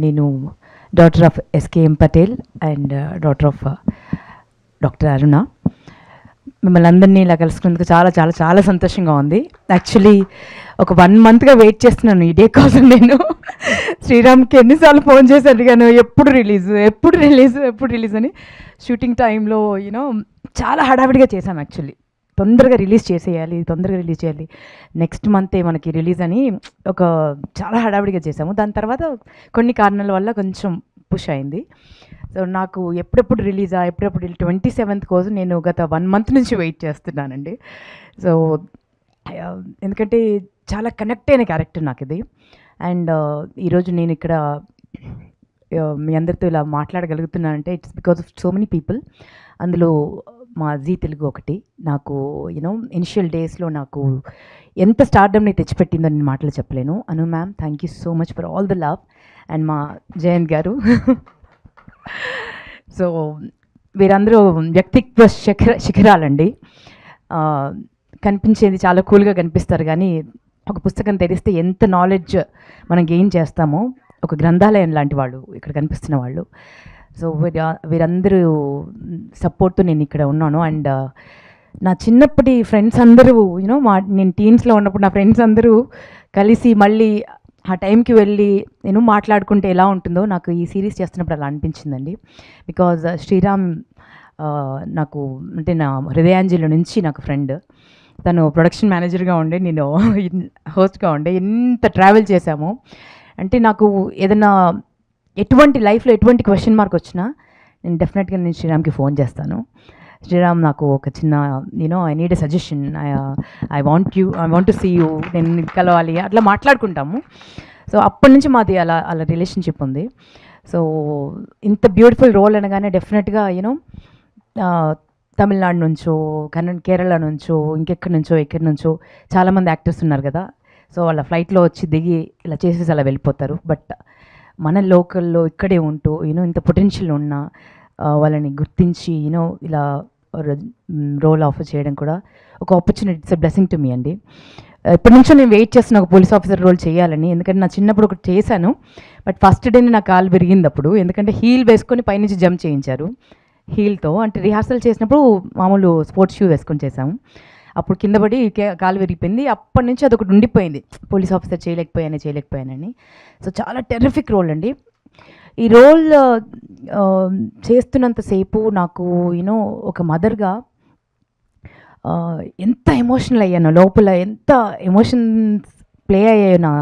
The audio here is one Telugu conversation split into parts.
నేను daughter of SKM Patel and daughter of doctor Aruna. మిమ్మల్ని అందరినీ ఇలా కలుసుకున్నందుకు చాలా చాలా చాలా సంతోషంగా ఉంది. యాక్చువల్లీ ఒక 1 మంత్గా వెయిట్ చేస్తున్నాను ఈ డే కోసం. నేను శ్రీరామ్కి ఎన్నిసార్లు ఫోన్ చేసి అడిగాను, ఎప్పుడు రిలీజ్ అని. షూటింగ్ టైంలో చాలా హడావిడిగా చేశాం. యాక్చువల్లీ తొందరగా రిలీజ్ చేయాలి, నెక్స్ట్ మంతే మనకి రిలీజ్ అని చాలా హడావిడిగా చేసాము. దాని తర్వాత కొన్ని కారణాల వల్ల కొంచెం పుష్ అయింది. సో నాకు ఎప్పుడెప్పుడు 27th కోసం నేను గత 1 మంత్ నుంచి వెయిట్ చేస్తున్నానండి. సో ఎందుకంటే చాలా కనెక్ట్ అయిన క్యారెక్టర్ నాకు ఇది. అండ్ ఈరోజు నేను ఇక్కడ మీ అందరితో ఇలా మాట్లాడగలుగుతున్నానంటే it's because of so many people. అందులో మా జీ తెలుగు ఒకటి నాకు ఇనిషియల్ డేస్లో నాకు ఎంత స్టార్డమ్ని తెచ్చిపెట్టిందో నేను మాటలు చెప్పలేను. Anu ma'am, thank you so much for all the love. And మా జయంత్ గారు. సో వీరందరూ వ్యక్తిత్వ శిఖరాలండి. కనిపించేది చాలా కూల్గా కనిపిస్తారు, కానీ ఒక పుస్తకం తెరిస్తే ఎంత నాలెడ్జ్ మనం గెయిన్ చేస్తామో, ఒక గ్రంథాలయం లాంటి వాళ్ళు ఇక్కడ కనిపిస్తున్న వాళ్ళు. సో వీరందరూ సపోర్ట్తో నేను ఇక్కడ ఉన్నాను. అండ్ నా చిన్నప్పటి ఫ్రెండ్స్ అందరూ నేను టీన్స్లో ఉన్నప్పుడు నా ఫ్రెండ్స్ అందరూ కలిసి మళ్ళీ ఆ టైంకి వెళ్ళి మాట్లాడుకుంటే ఎలా ఉంటుందో నాకు ఈ సిరీస్ చేస్తున్నప్పుడు అలా అనిపించిందండి. బికాజ్ శ్రీరామ్ నాకు అంటే నా హృదయాంజలి నుంచి నాకు ఫ్రెండ్. తను ప్రొడక్షన్ మేనేజర్గా ఉండే, నేను హోస్ట్గా ఉండే. ఎంత ట్రావెల్ చేశాము అంటే నాకు ఏదైనా లైఫ్లో ఎటువంటి క్వశ్చన్ మార్క్ వచ్చినా నేను డెఫినెట్గా నేను శ్రీరామ్కి ఫోన్ చేస్తాను. శ్రీరామ్ నాకు ఒక చిన్న I need a suggestion, I want to see you, నేను కలవాలి, అట్లా మాట్లాడుకుంటాము. సో అప్పటి నుంచి మాది అలా రిలేషన్షిప్ ఉంది. సో ఇంత బ్యూటిఫుల్ రోల్ అనగానే డెఫినెట్గా తమిళనాడు నుంచో కేరళ నుంచో ఎక్కడి నుంచో చాలామంది యాక్టర్స్ ఉన్నారు కదా. సో వాళ్ళ ఫ్లైట్లో వచ్చి దిగి ఇలా చేసేసి అలా వెళ్ళిపోతారు. బట్ మన లోకల్లో ఇక్కడే ఉంటూ ఇంత పొటెన్షియల్ ఉన్న వాళ్ళని గుర్తించి ఇలా రోల్ ఆఫర్ చేయడం కూడా ఒక opportunity. It's a blessing to me అండి. ఇప్పటి నుంచో నేను వెయిట్ చేస్తున్న ఒక పోలీస్ ఆఫీసర్ రోల్ చేయాలని. ఎందుకంటే నా చిన్నప్పుడు ఒకటి చేశాను, బట్ ఫస్ట్ డేనే నా కాలు విరిగింది అప్పుడు. ఎందుకంటే హీల్ వేసుకొని పైనుంచి జంప్ చేయించారు హీల్తో. అంటే రిహార్సల్ చేసినప్పుడు మామూలు స్పోర్ట్స్ షూ వేసుకొని చేశాము. అప్పుడు కింద పడి కాలు విరిగిపోయింది. అప్పటి నుంచి అదొకటి ఉండిపోయింది, పోలీస్ ఆఫీసర్ చేయలేకపోయానని. సో చాలా టెర్రిఫిక్ రోల్ అండి. ఈ రోల్ చేస్తున్నంతసేపు నాకు ఒక మదర్గా ఎంత ఎమోషనల్ అయ్యానో, లోపల ఎంత ఎమోషన్స్ ప్లే అయ్యాయో నా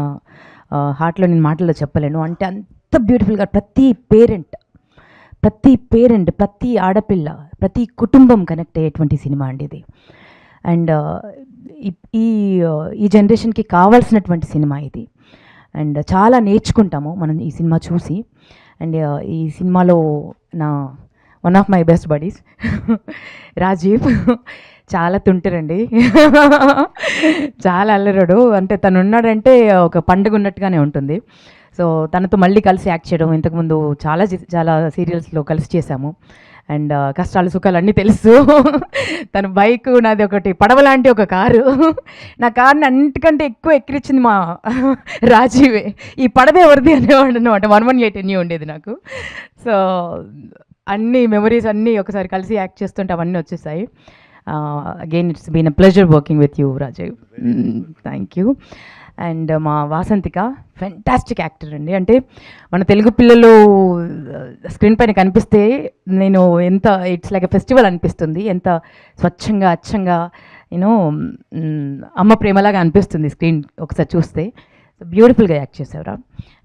హార్ట్లో నేను మాటల్లో చెప్పలేను. అంటే అంత బ్యూటిఫుల్గా ప్రతి పేరెంట్, ప్రతి ఆడపిల్ల, ప్రతి కుటుంబం కనెక్ట్ అయ్యేటువంటి సినిమా అండి ఇది. అండ్ ఈ జనరేషన్కి కావాల్సినటువంటి సినిమా ఇది. అండ్ చాలా నేర్చుకుంటాము మనం ఈ సినిమా చూసి. అండ్ ఈ సినిమాలో నా one of my best buddies Rajeev చాలా తుంటారండి. చాలా అల్లరాడు. అంటే తను ఉన్నాడంటే ఒక పండుగ ఉన్నట్టుగానే ఉంటుంది. సో తనతో మళ్ళీ కలిసి యాక్ట్ చేయడం, ఇంతకుముందు చాలా సీరియల్స్లో కలిసి చేశాము. అండ్ కష్టాలు సుఖాలు అన్నీ తెలుసు. తన బైక్, నాది ఒకటి పడవ లాంటి ఒక కారు. నా కార్ని అన్నిటికంటే ఎక్కువ ఎక్కిరించింది మా రాజీవే. ఈ పడవ ఎవరిది అనేవాడు అనమాట. 118 ఎన్ని ఉండేది నాకు. సో అన్ని మెమరీస్ అన్నీ ఒకసారి కలిసి యాక్ట్ చేస్తుంటే అవన్నీ వచ్చేసాయి. Again it's been a pleasure working with you Rajeev. Thank you. And మా వాసంతిక ఫెంటాస్టిక్ యాక్టర్ అండి. అంటే మన తెలుగు పిల్లలు స్క్రీన్ పైన కనిపిస్తే నేను ఇట్స్ లైక్ ఎ ఫెస్టివల్ అనిపిస్తుంది. ఎంత స్వచ్ఛంగా అచ్చంగా అమ్మ ప్రేమలాగా అనిపిస్తుంది స్క్రీన్ ఒకసారి చూస్తే. బ్యూటిఫుల్గా యాక్ట్ చేసేవరా.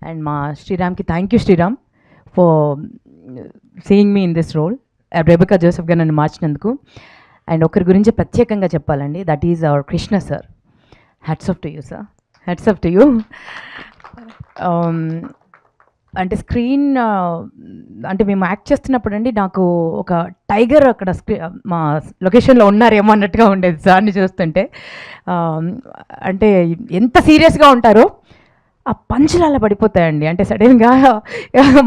అండ్ మా శ్రీరామ్కి thank you Sriram for seeing me in this role. Rebecca జోసెఫ్గా నన్ను మార్చినందుకు. అండ్ ఒకరి గురించి ప్రత్యేకంగా చెప్పాలండి, that is our Krishna sir. Hats off to you sir, hats off to you. అంటే స్క్రీన్ అంటే మేము యాక్ట్ చేస్తున్నప్పుడు అండి నాకు ఒక టైగర్ అక్కడ మా లొకేషన్లో ఉన్నారేమో అన్నట్టుగా ఉండేది సార్ని చూస్తుంటే. అంటే ఎంత సీరియస్గా ఉంటారో ఆ పంచులు అలా పడిపోతాయండి. అంటే సడన్గా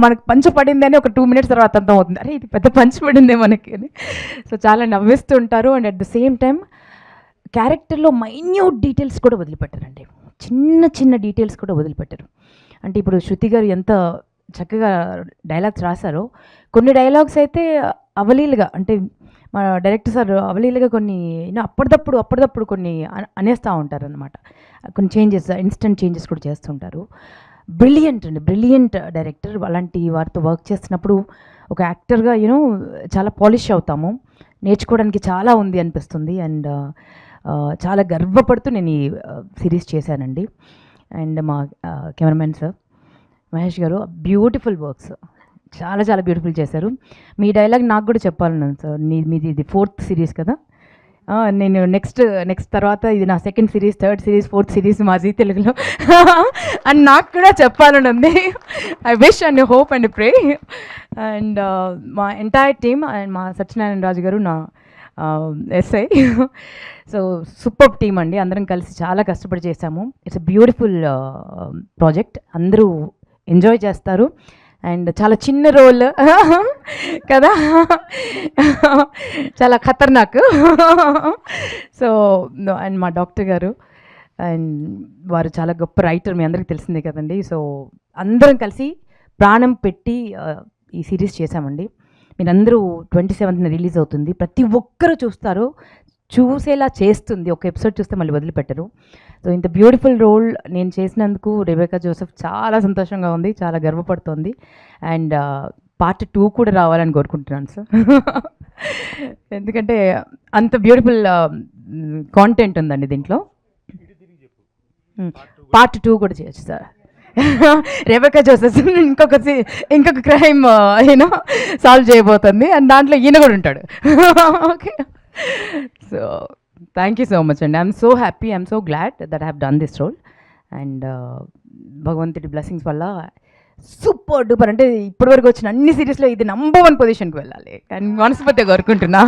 మనకు పంచు పడింది అని ఒక 2 minutes తర్వాత అర్థం అవుతుంది, అరే ఇది పెద్ద పంచు పడిందే మనకి అని. సో చాలా నవ్విస్తూ ఉంటారు. And at the same time క్యారెక్టర్లో మైన్యూట్ డీటెయిల్స్ కూడా వదిలిపెట్టారండి. చిన్న డీటెయిల్స్ కూడా వదిలిపెట్టారు. అంటే ఇప్పుడు శృతి గారు ఎంత చక్కగా డైలాగ్స్ రాశారో, కొన్ని డైలాగ్స్ అయితే అవలీలుగా, అంటే మా డైరెక్టర్ సార్ అవలీలుగా కొన్ని అప్పటిదప్పుడు కొన్ని అనేస్తూ ఉంటారనమాట. కొన్ని చేంజెస్, ఇన్స్టెంట్ చేంజెస్ కూడా చేస్తుంటారు. బ్రిలియంట్ అండి, బ్రిలియంట్ డైరెక్టర్. అలాంటి వారితో వర్క్ చేస్తున్నప్పుడు ఒక యాక్టర్గా చాలా పాలిష్ అవుతాము, నేర్చుకోవడానికి చాలా ఉంది అనిపిస్తుంది. అండ్ చాలా గర్వపడుతూ నేను ఈ సిరీస్ చేశానండి. అండ్ మా కెమెరామెన్ సార్ మహేష్ గారు, బ్యూటిఫుల్ వర్క్స్, చాలా చాలా బ్యూటిఫుల్ చేశారు. మీ డైలాగ్ నాకు కూడా చెప్పాలన్నాను సార్. మీది ఇది 4th సిరీస్ కదా. నేను నెక్స్ట్ తర్వాత ఇది నా 2nd series, 3rd series, 4th series మా జీ తెలుగులో అని నాకు కూడా చెప్పాలని ఉంది. I wish and hope and pray. And మా ఎంటైర్ టీమ్ అండ్ మా సత్యనారాయణ రాజు గారు నా ఎస్ఐ. సో సూపర్ టీమ్ అండి, అందరం కలిసి చాలా కష్టపడి చేశాము. ఇట్స్ ఎ బ్యూటిఫుల్ ప్రాజెక్ట్, అందరూ ఎంజాయ్ చేస్తారు. అండ్ చాలా చిన్న రోల్ కదా, చాలా ఖతర్నాక్. సో అండ్ మా డాక్టర్ గారు, అండ్ వారు చాలా గొప్ప రైటర్, మీ అందరికీ తెలిసిందే కదండి. సో అందరం కలిసి ప్రాణం పెట్టి ఈ సిరీస్ చేశామండి. మీరందరూ 27th రిలీజ్ అవుతుంది, ప్రతి ఒక్కరూ చూస్తారు, చూసేలా చేస్తుంది. ఒక ఎపిసోడ్ చూస్తే మళ్ళీ వదిలిపెట్టరు. సో ఇంత బ్యూటిఫుల్ రోల్ నేను చేసినందుకు రెబెకా జోసెఫ్ చాలా సంతోషంగా ఉంది, చాలా గర్వపడుతోంది. అండ్ పార్ట్ 2 కూడా రావాలని కోరుకుంటున్నాను సార్. ఎందుకంటే అంత బ్యూటిఫుల్ కాంటెంట్ ఉందండి దీంట్లో. పార్ట్ 2 కూడా చేయొచ్చు సార్. రెబెకా జోసెఫ్ ఇంకొక క్రైమ్ సాల్వ్ చేయబోతుంది, అండ్ దాంట్లో ఈయన కూడా ఉంటాడు. Okay, so thank you so much అండి. I'm so happy, I'm so glad that I have done this role. And భగవంతుడి బ్లెస్సింగ్స్ వల్ల సూపర్ డూపర్, అంటే ఇప్పటివరకు వచ్చిన అన్ని సిరీస్లో ఇది నంబర్ 1 పొజిషన్కి వెళ్ళాలి అని మనస్ఫూర్తిగా కోరుకుంటున్నా.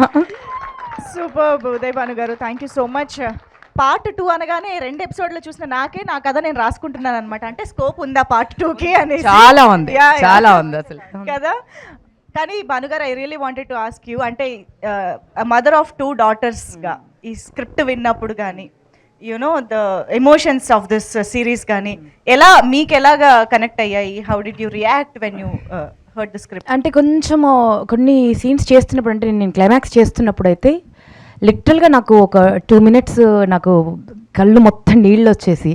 సూపర్ ఉదయ్ భాను గారు, thank you so much. Part 2 అనగానే 2 ఎపిసోడ్లు చూసిన నా కథ నేను రాసుకుంటున్నాను అనమాట. అంటే స్కోప్ ఉందా పార్ట్ 2కి అని. చాలా ఉంది, చాలా ఉంది అసలు కదా. కానీ భానుగారు, I really wanted to ask you, అంటే మదర్ ఆఫ్ 2 డాటర్స్గా ఈ స్క్రిప్ట్ విన్నప్పుడు కానీ the emotions of this series కానీ మీకు ఎలాగా కనెక్ట్ అయ్యాయి? How did you react when you heard the script? అంటే కొంచెం కొన్ని సీన్స్ చేస్తున్నప్పుడు, అంటే నేను క్లైమాక్స్ చేస్తున్నప్పుడు అయితే లిటరల్గా నాకు ఒక 2 minutes నాకు కళ్ళు మొత్తం నీళ్ళు వచ్చేసి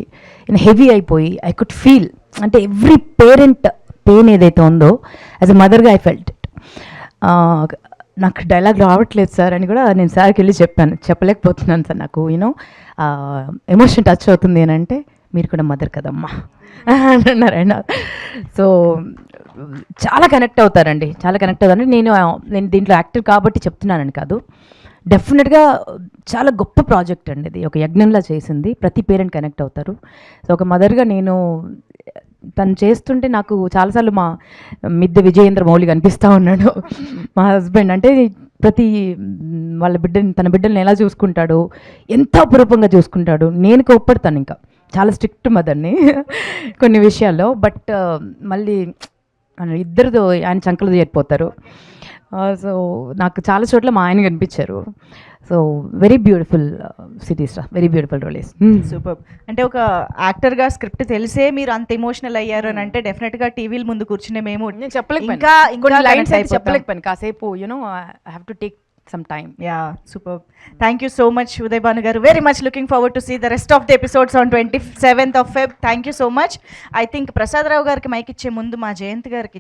హెవీ అయిపోయి ఐ కుడ్ ఫీల్, అంటే ఎవ్రీ పేరెంట్ పెయిన్ ఏదైతే ఉందో యాజ్ ఎ మదర్గా ఐ ఫెల్ట్ ఇట్. నాకు డైలాగ్ రావట్లేదు సార్ అని కూడా నేను సార్కి వెళ్ళి చెప్పాను, చెప్పలేకపోతున్నాను సార్, నాకు ఎమోషన్ టచ్ అవుతుంది అని అంటే, మీరు కూడా మదర్ కదమ్మా అన్నారండి. సో చాలా కనెక్ట్ అవుతారండి, చాలా కనెక్ట్ అవుతారండి. నేను దీంట్లో యాక్టర్ కాబట్టి చెప్తున్నానని కాదు, డెఫినెట్గా చాలా గొప్ప ప్రాజెక్ట్ అండి ఇది, ఒక యజ్ఞంలా చేసింది, ప్రతి పేరెంట్ కనెక్ట్ అవుతారు. సో ఒక మదర్గా నేను తను చేస్తుంటే నాకు చాలాసార్లు మా మిద్దె విజయేంద్ర మౌళి కనిపిస్తూ ఉన్నాడు, మా హస్బెండ్. అంటే ప్రతి తన బిడ్డల్ని ఎలా చూసుకుంటాడు, ఎంత అపురూపంగా చూసుకుంటాడు. నేను కోప్పడతాను, ఇంకా చాలా స్ట్రిక్ట్ మదర్ని కొన్ని విషయాల్లో, బట్ మళ్ళీ ఇద్దరితో ఆయన చంకలు చేరిపోతారు. సో నాకు చాలా చోట్ల మా ఆయన కనిపించారు. So very beautiful series, very beautiful roles. Super. అంటే ఒక యాక్టర్గా స్క్రిప్ట్ తెలిసే మీరు అంత ఎమోషనల్ అయ్యారు అని అంటే డెఫినెట్గా టీవీల ముందు కూర్చునే మేము చెప్పలేకపోయాను కాసేపు, I have to take some time. Yeah, super. Thank you so much, Uday Banu garu. Very much looking forward to see the rest of the episodes on 27th of Feb. Thank you so much. I think Prasad Rao gariki mic iche mundu ma Jayanth gariki